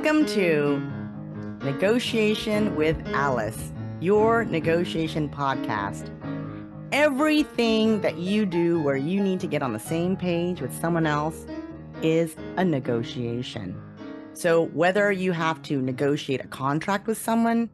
Welcome to Negotiation with Alice, your negotiation podcast. Everything that you do where you need to get on the same page with someone else is a negotiation. So whether you have to negotiate a contract with someone,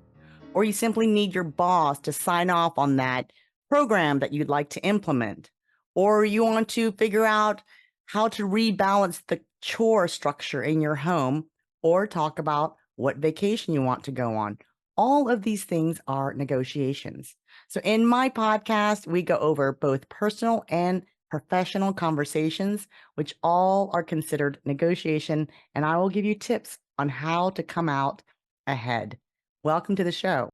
or you simply need your boss to sign off on that program that you'd like to implement, or you want to figure out how to rebalance the chore structure in your home, or talk about what vacation you want to go on. All of these things are negotiations. So in my podcast, we go over both personal and professional conversations, which all are considered negotiation, and I will give you tips on how to come out ahead. Welcome to the show.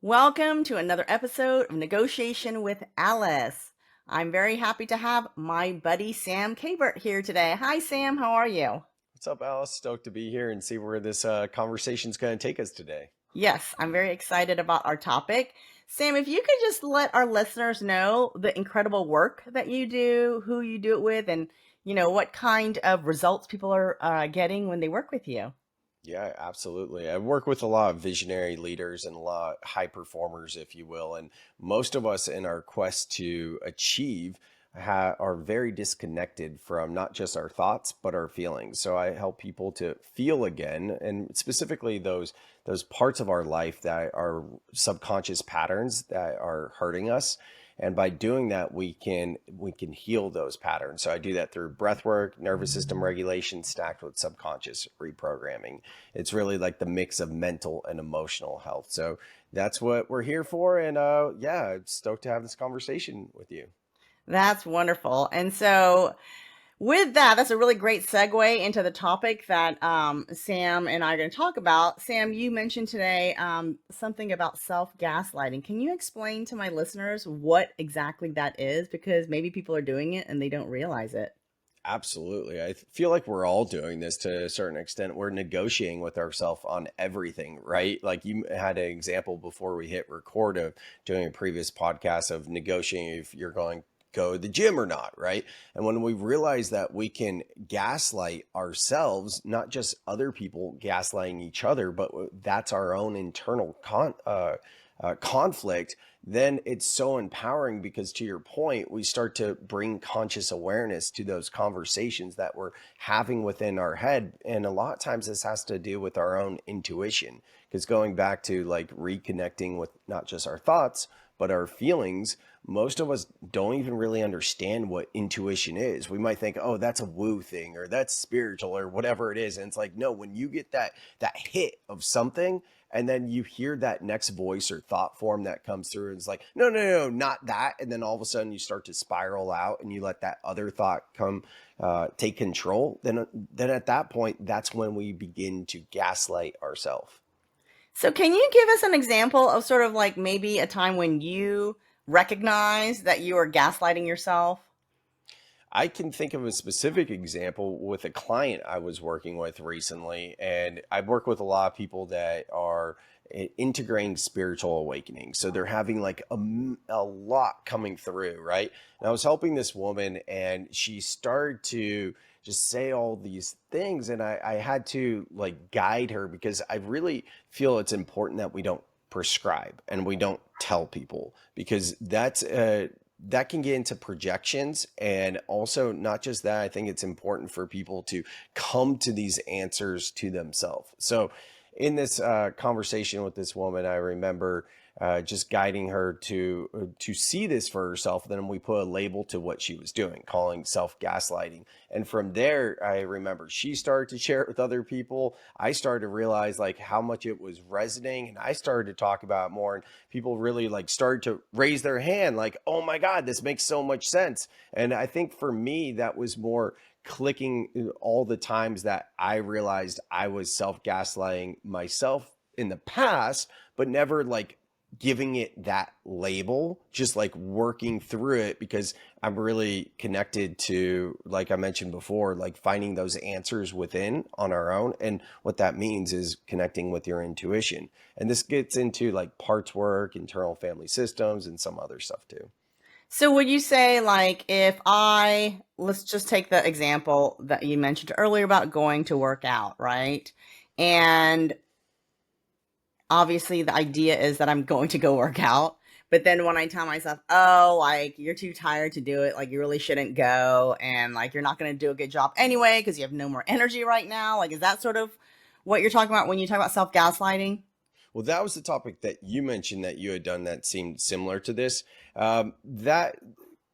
Welcome to another episode of Negotiation with Alice. I'm very happy to have my buddy Sam Kabert here today. Hi, Sam. How are you? What's up, Alice? Stoked to be here and see where this conversation's going to take us today. Yes, I'm very excited about our topic. Sam, if you could just let our listeners know the incredible work that you do, who you do it with, and what kind of results people are getting when they work with you. Yeah, absolutely. I work with a lot of visionary leaders and a lot of high performers, if you will. And most of us in our quest to achieve are very disconnected from not just our thoughts, but our feelings. So I help people to feel again, and specifically those parts of our life that are subconscious patterns that are hurting us. And by doing that, we can heal those patterns. So I do that through breath work, nervous system regulation, stacked with subconscious reprogramming. It's really like the mix of mental and emotional health. So that's what we're here for. And yeah, I'm stoked to have this conversation with you. That's wonderful. And so with that, that's a really great segue into the topic that Sam and I are going to talk about. Sam, you mentioned today something about self-gaslighting. Can you explain to my listeners what exactly that is? Because maybe people are doing it and they don't realize it. Absolutely. I feel like we're all doing this to a certain extent. We're negotiating with ourselves on everything, right? Like you had an example before we hit record of doing a previous podcast of negotiating if you're going to go to the gym or not, right? And when we realize that we can gaslight ourselves, not just other people gaslighting each other, but that's our own internal conflict, then it's so empowering because, to your point, we start to bring conscious awareness to those conversations that we're having within our head. And a lot of times this has to do with our own intuition, because going back to like reconnecting with not just our thoughts, but our feelings, most of us don't even really understand what intuition is. We might think, oh, that's a woo thing or that's spiritual or whatever it is. And it's like, no, when you get that hit of something, and then you hear that next voice or thought form that comes through, and it's like, no, no, no, not that. And then all of a sudden you start to spiral out and you let that other thought come take control. Then at that point, that's when we begin to gaslight ourselves. So can you give us an example of sort of like maybe a time when you recognize that you are gaslighting yourself? I can think of a specific example with a client I was working with recently, and I work with a lot of people that are integrating spiritual awakening. So they're having like a lot coming through, right? And I was helping this woman, and she started to just say all these things, and I had to like guide her because I really feel it's important that we don't prescribe and we don't tell people, because that can get into projections. And also, not just that, I think it's important for people to come to these answers to themselves. So in this conversation with this woman, I remember just guiding her to see this for herself. Then we put a label to what she was doing, calling self-gaslighting. And from there, I remember she started to share it with other people. I started to realize like how much it was resonating, and I started to talk about it more, and people really like started to raise their hand like, oh my God, this makes so much sense. And I think for me, that was more clicking all the times that I realized I was self-gaslighting myself in the past, but never like giving it that label, just like working through it, because I'm really connected to, like I mentioned before, like finding those answers within on our own. And what that means is connecting with your intuition. And this gets into like parts work, internal family systems, and some other stuff too. So would you say, like, if let's just take the example that you mentioned earlier about going to work out, right? And obviously the idea is that I'm going to go work out. But then when I tell myself, oh, like, you're too tired to do it, like, you really shouldn't go, and like, you're not going to do a good job anyway because you have no more energy right now. Like, is that sort of what you're talking about when you talk about self gaslighting? Well, that was the topic that you mentioned that you had done that seemed similar to this. That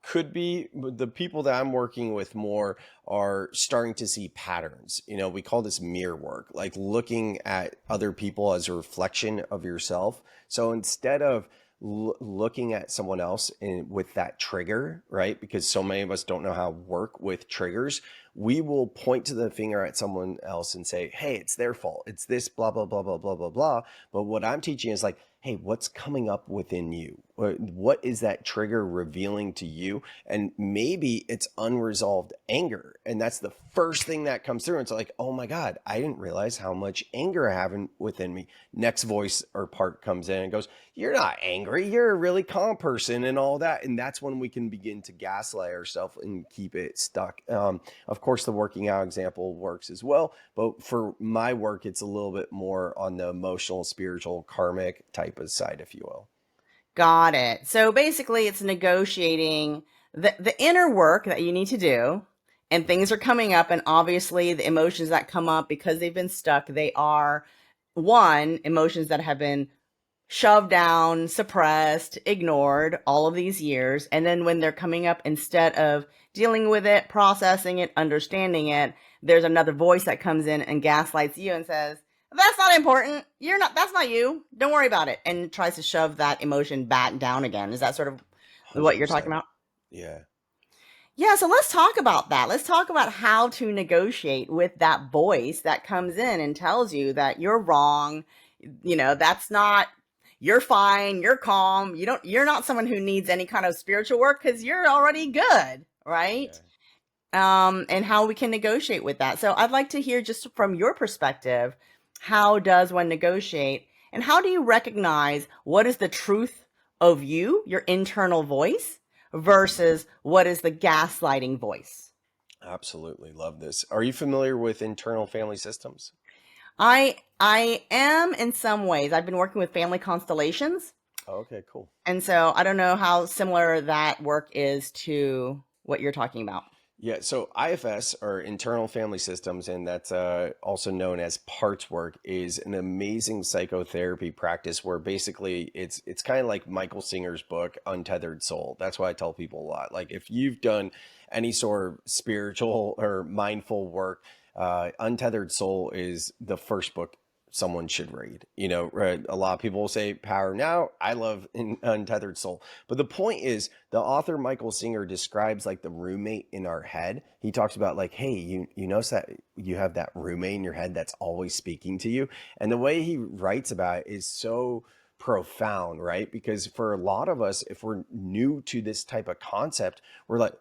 could be the people that I'm working with more are starting to see patterns. We call this mirror work, like looking at other people as a reflection of yourself. So instead of looking at someone else with that trigger, right? Because so many of us don't know how to work with triggers. We will point to the finger at someone else and say, hey, it's their fault. It's this, blah, blah, blah, blah, blah, blah, blah. But what I'm teaching is like, hey, what's coming up within you? What is that trigger revealing to you? And maybe it's unresolved anger. And that's the first thing that comes through. It's like, oh my God, I didn't realize how much anger I have within me. Next voice or part comes in and goes, you're not angry. You're a really calm person and all that. And that's when we can begin to gaslight ourselves and keep it stuck. Of course, the working out example works as well. But for my work, it's a little bit more on the emotional, spiritual, karmic type of side, if you will. Got it. So basically, it's negotiating the inner work that you need to do, and things are coming up, and obviously, the emotions that come up because they've been stuck, they are one, emotions that have been shoved down, suppressed, ignored all of these years. And then when they're coming up, instead of dealing with it, processing it, understanding it, there's another voice that comes in and gaslights you and says, that's not important. That's not you. Don't worry about it. And tries to shove that emotion back down again. Is that sort of what you're talking 100%. about? Yeah. Yeah, so let's talk about that. Let's talk about how to negotiate with that voice that comes in and tells you that you're wrong. That's not, you're fine, you're calm. You're not someone who needs any kind of spiritual work because you're already good, right? Yeah. And how we can negotiate with that. So I'd like to hear just from your perspective, how does one negotiate and how do you recognize what is the truth of you, your internal voice, versus what is the gaslighting voice? Absolutely. Love this. Are you familiar with internal family systems? I am in some ways. I've been working with family constellations, Oh, okay, cool. and so I don't know how similar that work is to what you're talking about. Yeah, so IFS or internal family systems, and that's also known as parts work, is an amazing psychotherapy practice where basically it's kind of like Michael Singer's book Untethered Soul. That's why I tell people a lot. Like if you've done any sort of spiritual or mindful work, Untethered Soul is the first book someone should read. Right? A lot of people will say Power Now. I love Untethered Soul. But the point is, the author Michael Singer describes like the roommate in our head. He talks about like, hey, you notice that you have that roommate in your head that's always speaking to you. And the way he writes about it is so profound, right? Because for a lot of us, if we're new to this type of concept, we're like,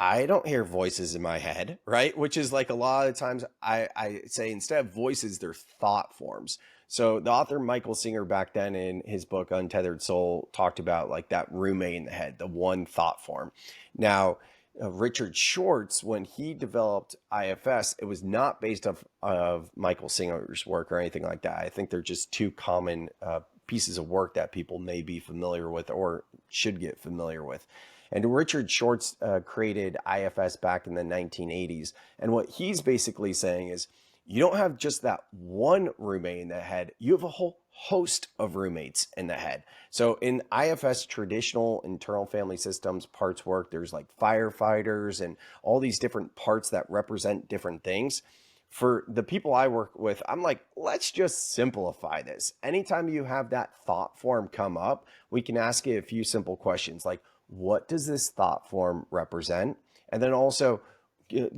I don't hear voices in my head, right? Which is like a lot of times I say instead of voices, they're thought forms. So the author Michael Singer back then in his book Untethered Soul talked about like that roommate in the head, the one thought form. Now, Richard Schwartz, when he developed IFS, it was not based off of Michael Singer's work or anything like that. I think they're just two common pieces of work that people may be familiar with or should get familiar with. And Richard Schwartz created IFS back in the 1980s. And what he's basically saying is you don't have just that one roommate in the head, you have a whole host of roommates in the head. So in IFS traditional internal family systems parts work, there's like firefighters and all these different parts that represent different things. For the people I work with, I'm like, let's just simplify this. Anytime you have that thought form come up, we can ask it a few simple questions like, what does this thought form represent? And then also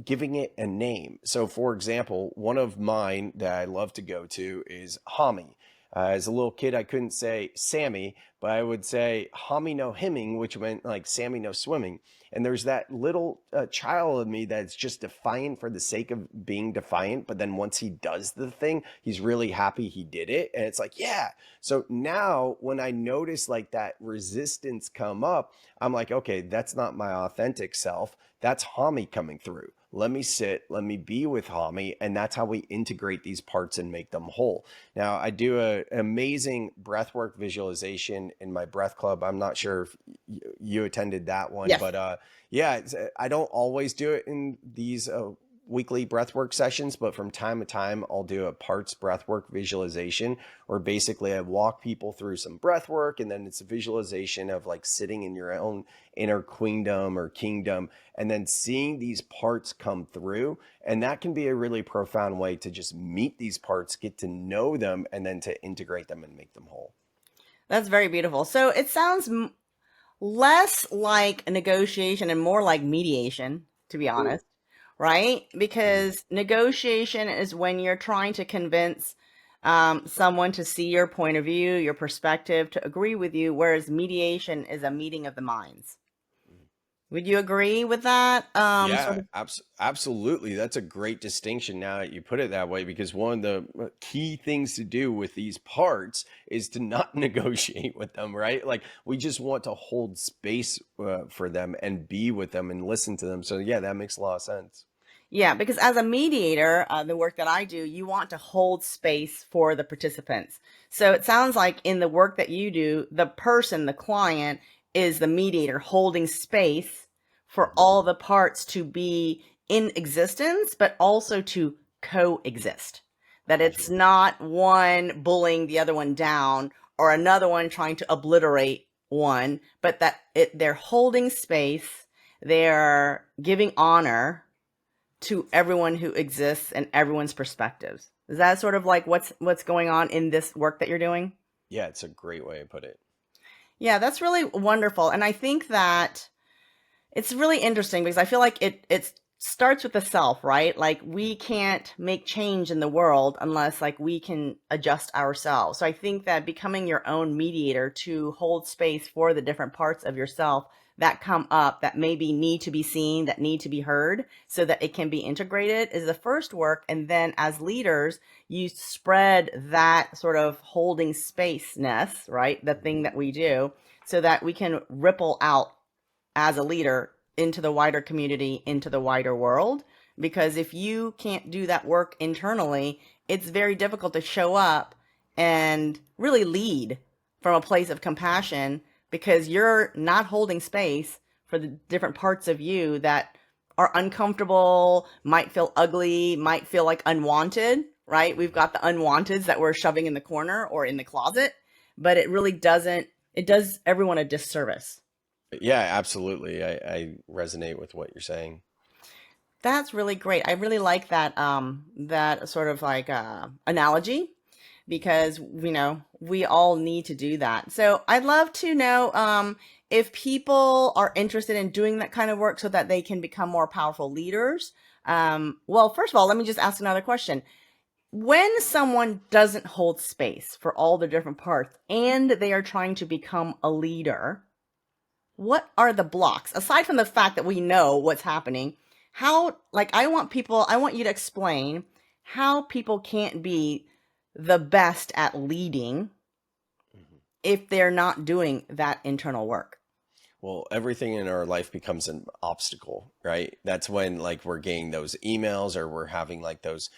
giving it a name. So, for example, one of mine that I love to go to is Hami. As a little kid, I couldn't say Sammy, but I would say Hami no himming, which meant like Sammy no swimming. And there's that little child of me that's just defiant for the sake of being defiant. But then once he does the thing, he's really happy he did it. And it's like, yeah. So now when I notice like that resistance come up, I'm like, okay, that's not my authentic self. That's Hami coming through. Let me sit, let me be with Hami. And that's how we integrate these parts and make them whole. Now, I do an amazing breathwork visualization in my breath club. I'm not sure if you attended that one, Yes. but yeah, I don't always do it in these weekly breathwork sessions, but from time to time, I'll do a parts breathwork visualization where basically I walk people through some breathwork, and then it's a visualization of like sitting in your own inner queendom or kingdom, and then seeing these parts come through. And that can be a really profound way to just meet these parts, get to know them, and then to integrate them and make them whole. That's very beautiful. So it sounds less like a negotiation and more like mediation, to be Ooh. honest, right? Mhm. Because negotiation is when you're trying to convince someone to see your point of view, your perspective, to agree with you, whereas mediation is a meeting of the minds. Would you agree with that? Sort Yeah, of. absolutely. That's a great distinction now that you put it that way, because one of the key things to do with these parts is to not negotiate with them, right? Like we just want to hold space for them and be with them and listen to them. So yeah, that makes a lot of sense. Yeah, because as a mediator, the work that I do, you want to hold space for the participants. So it sounds like in the work that you do, the person, the client, is the mediator holding space for Mhm. all the parts to be in existence, but also to coexist. That it's Absolutely. not one bullying the other one down or another one trying to obliterate one, but that they're holding space, they're giving honor to everyone who exists and everyone's perspectives. Is that sort of like what's going on in this work that you're doing? Yeah, it's a great way to put it. Yeah, that's really wonderful. And I think that it's really interesting because I feel like it starts with the self, right? Like we can't make change in the world unless like we can adjust ourselves. So I think that becoming your own mediator to hold space for the different parts of yourself that come up that maybe need to be seen, that need to be heard so that it can be integrated is the first work. And then as leaders, you spread that sort of holding spaceness, right? The thing Mhm. that we do so that we can ripple out as a leader into the wider community, into the wider world. Because if you can't do that work internally, it's very difficult to show up and really lead from a place of compassion because you're not holding space for the different parts of you that are uncomfortable, might feel ugly, might feel like unwanted, right? We've got the unwanteds that we're shoving in the corner or in the closet, but it really doesn't, it does everyone a disservice. Yeah, absolutely. I resonate with what you're saying. That's really great. I really like that that sort of like analogy because we all need to do that. So I'd love to know if people are interested in doing that kind of work so that they can become more powerful leaders. Well, first of all, let me just ask another question. When someone doesn't hold space for all the different parts and they are trying to become a leader, what are the blocks aside from the fact that we know what's happening? How, like, I want you to explain how people can't be the best at leading Mhm. if they're not doing that internal work. Well, everything in our life becomes an obstacle, right? That's when like we're getting those emails or we're having like those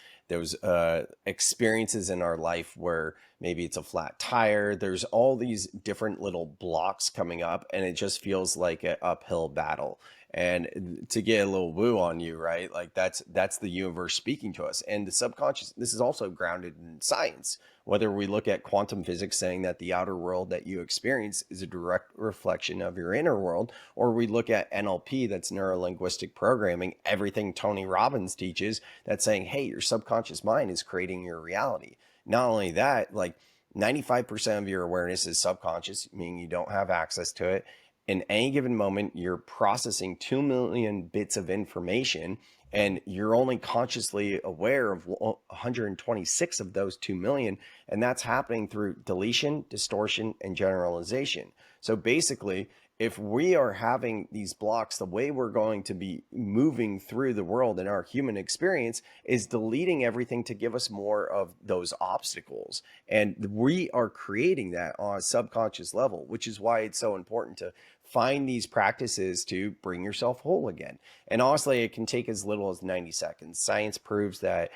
experiences in our life where maybe it's a flat tire. There's all these different little blocks coming up, and it just feels like an uphill battle. And to get a little woo on you, right? Like that's the universe speaking to us. And the subconscious, this is also grounded in science. Whether we look at quantum physics saying that the outer world that you experience is a direct reflection of your inner world, or we look at NLP, that's neuro linguistic programming, everything Tony Robbins teaches, that's saying, hey, your subconscious mind is creating your reality. Not only that, like 95% of your awareness is subconscious, meaning you don't have access to it. In any given moment, you're processing 2 million bits of information, And you're only consciously aware of 126 of those 2 million. And that's happening through deletion, distortion, and generalization. So basically, if we are having these blocks, the way we're going to be moving through the world in our human experience is deleting everything to give us more of those obstacles. And we are creating that on a subconscious level, which is why it's so important to find these practices to bring yourself whole again. And honestly, it can take as little as 90 seconds. Science proves that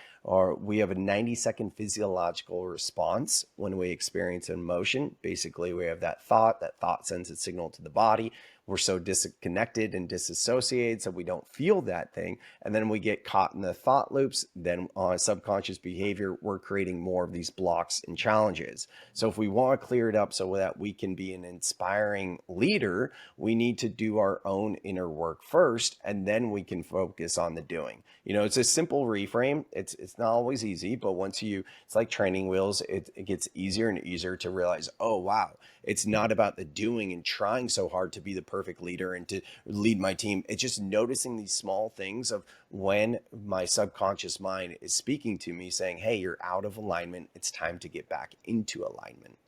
we have a 90-second physiological response when we experience an emotion. Basically, we have that thought sends a signal to the body. We're so disconnected and disassociated, so we don't feel that thing. And then we get caught in the thought loops. Then on subconscious behavior, we're creating more of these blocks and challenges. So if we want to clear it up so that we can be an inspiring leader, we need to do our own inner work first, and then we can focus on the doing. It's a simple reframe. It's not always easy, but it's like training wheels. It gets easier and easier to realize, oh, wow, it's not about the doing and trying so hard to be the perfect leader and to lead my team. It's just noticing these small things of when my subconscious mind is speaking to me saying, hey, you're out of alignment. It's time to get back into alignment.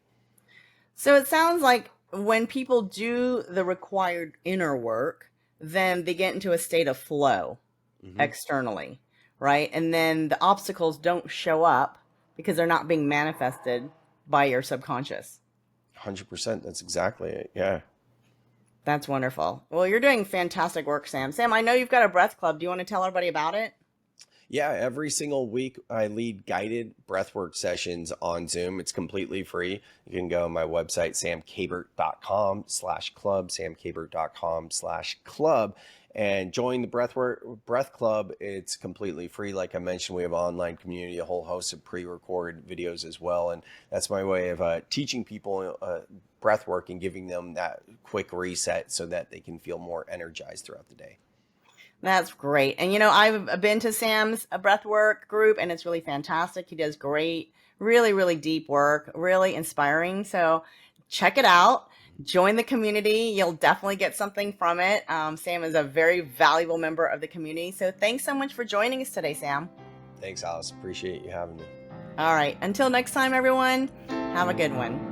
So it sounds like when people do the required inner work, then they get into a state of flow externally, right? And then the obstacles don't show up because they're not being manifested by your subconscious. 100%. That's exactly it. Yeah. That's wonderful. Well, you're doing fantastic work, Sam. Sam, I know you've got a breath club. Do you want to tell everybody about it? Yeah, every single week I lead guided breathwork sessions on Zoom. It's completely free. You can go on my website, samkabert.com/club, samkabert.com/club, and join the breath club. It's completely free. Like I mentioned, we have an online community, a whole host of pre-recorded videos as well. And that's my way of teaching people breath work and giving them that quick reset so that they can feel more energized throughout the day. That's great. And I've been to Sam's breathwork group, and it's really fantastic. He does great, really, really deep work, really inspiring. So check it out. Join the community. You'll definitely get something from it. Sam is a very valuable member of the community. So thanks so much for joining us today, Sam. Thanks, Alice. Appreciate you having me. All right. Until next time, everyone, have a good one.